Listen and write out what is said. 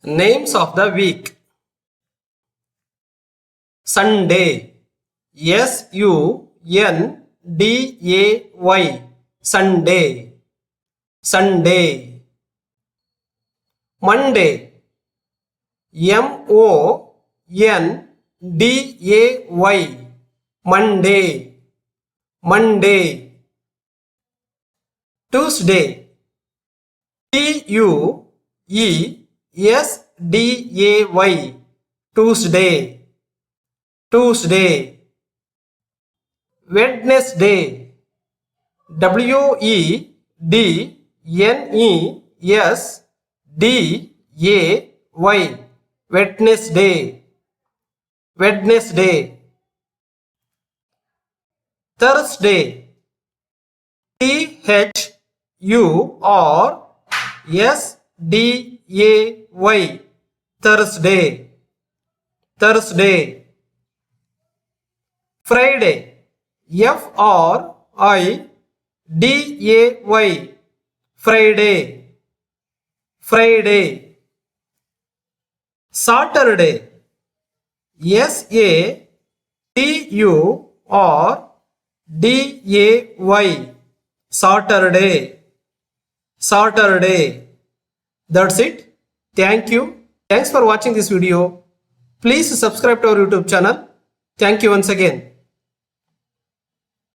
Names of the week. Sunday. Sunday. Sunday. Sunday. Monday. Monday. Monday. Monday. Tuesday. Tuesday. Tuesday. Tuesday. Wednesday. Wednesday. Wednesday. Wednesday. Thursday. Thursday. Thursday. Thursday. Friday. Friday. Friday. Friday. Saturday. Saturday. Saturday. Saturday. That's it. Thank you. Thanks for watching this video. Please subscribe to our YouTube channel. Thank you once again.